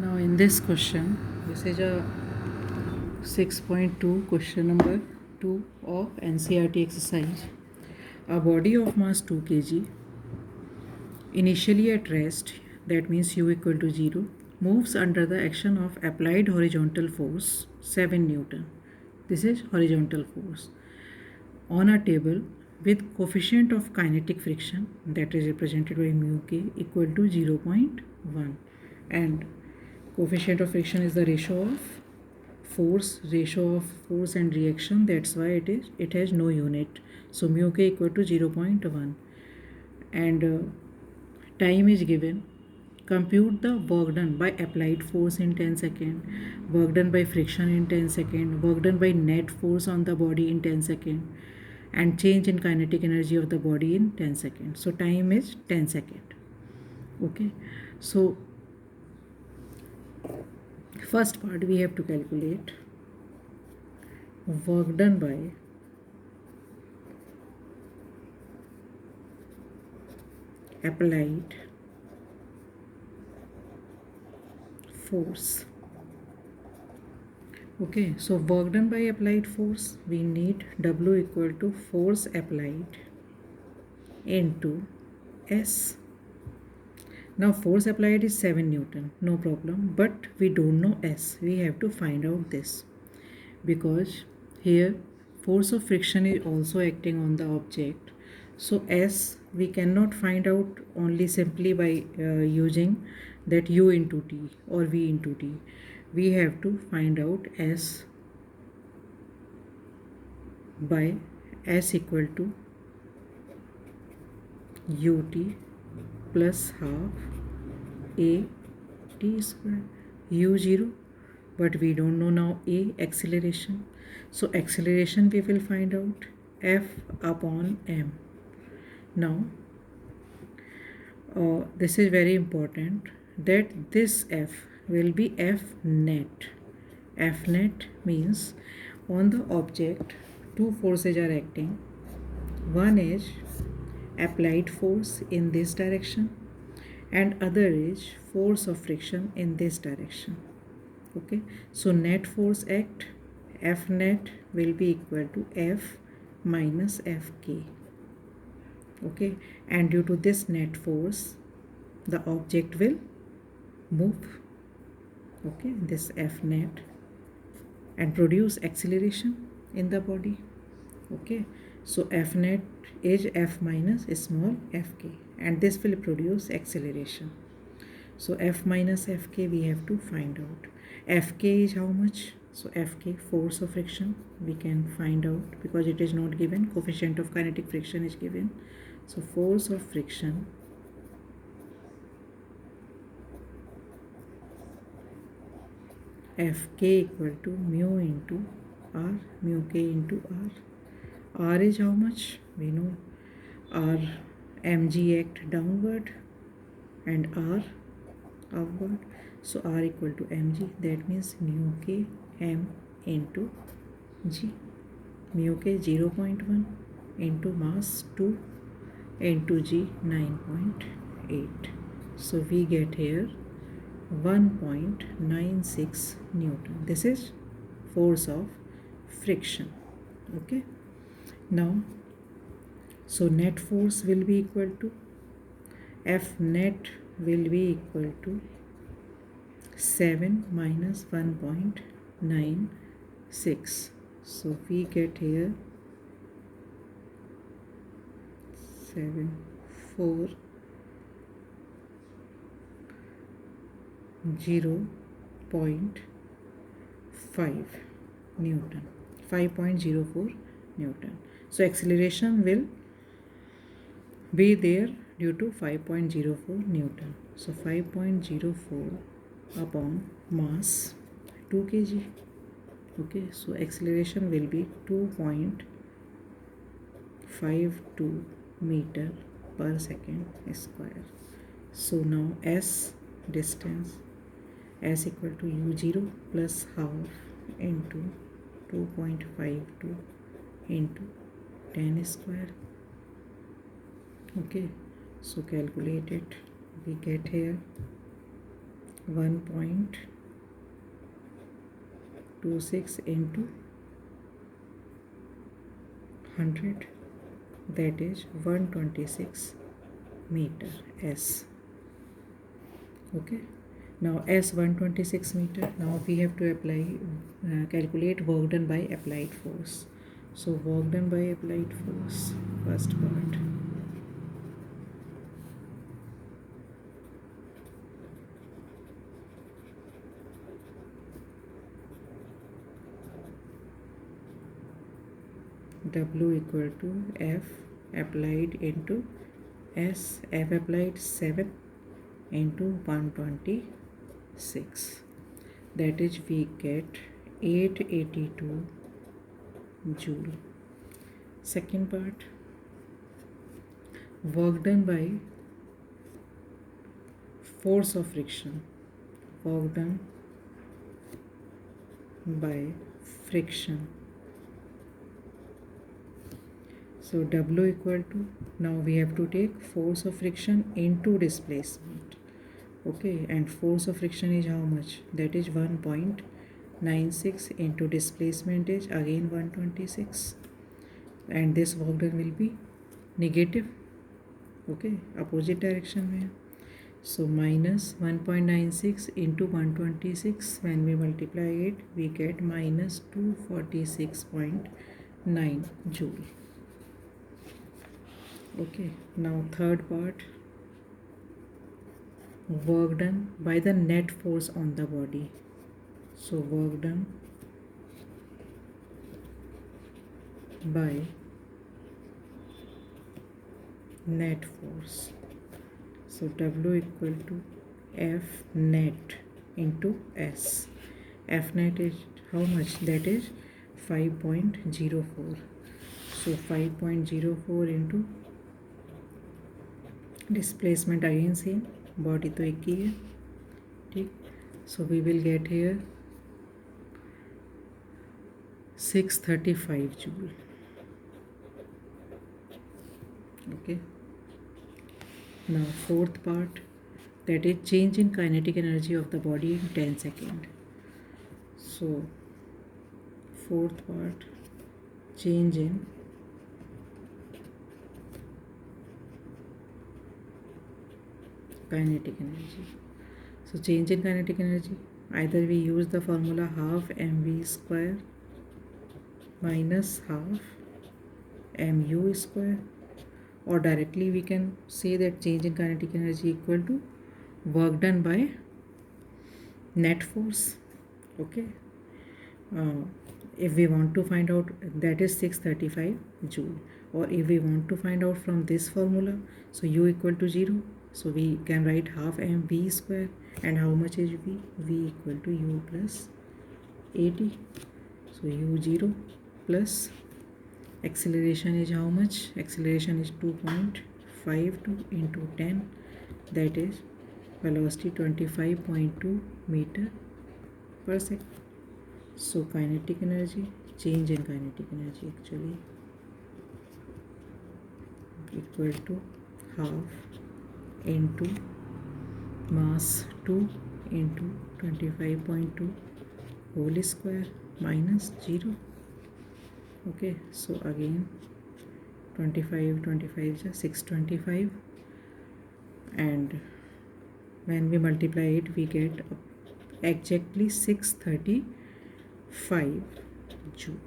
Now in this question, this is a 6.2 question number 2 of NCERT exercise. A body of mass 2 kg, initially at rest, that means U equal to 0, moves under the action of applied horizontal force 7 Newton. This is horizontal force on a table with coefficient of kinetic friction, that is represented by mu k, equal to 0.1, and coefficient of friction is the ratio of force and reaction. That's why it has no unit. So mu k equal to 0.1, and time is given. Compute the work done by applied force in 10 seconds, work done by friction in 10 seconds, work done by net force on the body in 10 seconds, and change in kinetic energy of the body in 10 seconds. So time is 10 seconds. Okay, so first part we have to calculate work done by applied force. Okay, so work done by applied force, we need W equal to force applied into S. Now force applied is 7 Newton, no problem, but we don't know S. We have to find out this, because here force of friction is also acting on the object. So S we cannot find out only simply by using that U into T or V into T. We have to find out S by S equal to ut plus half a t square, u0, but we don't know now a, acceleration. So acceleration we will find out F upon m. Now this is very important, that this F will be F net. F net means on the object two forces are acting. One is applied force in this direction and other is force of friction in this direction. Okay, so net force act, F net will be equal to F minus Fk. Okay, and due to this net force the object will move, okay, this F net, and produce acceleration in the body. Okay, so F net is F minus small fk, and this will produce acceleration. So F minus Fk we have to find out. Fk is how much? So Fk, force of friction, we can find out because it is not given. Coefficient of kinetic friction is given. So force of friction Fk equal to mu into R, mu k into R. R is how much? We know R mg act downward and R upward. So R equal to mg, that means mu k m into g. Mu k 0.1 into mass 2 into g 9.8. So we get here 1.96 Newton. This is force of friction. Okay, now so net force will be equal to F net will be equal to 7 minus 1.96. So we get here 7 4 0.5 Newton, 5.04 Newton. So acceleration will be there due to 5.04 Newton. So 5.04 upon mass 2 kg. Okay, so acceleration will be 2.52 meter per second square. So now S distance, S equal to u0 plus half into 2.52 into 10 square. Okay, so calculate it. We get here 1.26 into 100, that is 126 meter S. Okay, now S 126 meter. Now we have to apply calculate work done by applied force. So work done by applied force, first part. W equal to F applied into S. F applied 7 into 126, that is we get 882 joule. Second part, work done by force of friction. Work done by friction. So W equal to, now we have to take force of friction into displacement. Okay, and force of friction is how much? That is 1.96 into displacement is again 126, and this work done will be negative. Okay, opposite direction में. So minus 1.96 into 126, when we multiply it we get minus 246.9 joule. Okay, now third part, work done by the net force on the body. So work done by net force. So W equal to F net into S. F net is how much? That is 5.04. So 5.04 into displacement again same, body तो एक ही है, ठीक. So we will get here 635 joule. Okay. Now fourth part, that is change in kinetic energy of the body in 10 seconds. So fourth part, change in kinetic energy. So change in kinetic energy, either we use the formula half mv square minus half mu square, or directly we can say that change in kinetic energy equal to work done by net force. Okay, if we want to find out, that is 635 joule, or if we want to find out from this formula, so u equal to 0, so we can write half mv square, and how much is v? V equal to u plus 80. So u 0 plus acceleration is how much? Acceleration is 2.52 into 10, that is velocity 25.2 meter per second. So kinetic energy, change in kinetic energy actually, equal to half into mass 2 into 25.2 whole square minus 0. Okay, so again 25 is 625, and when we multiply it we get exactly 635 joule.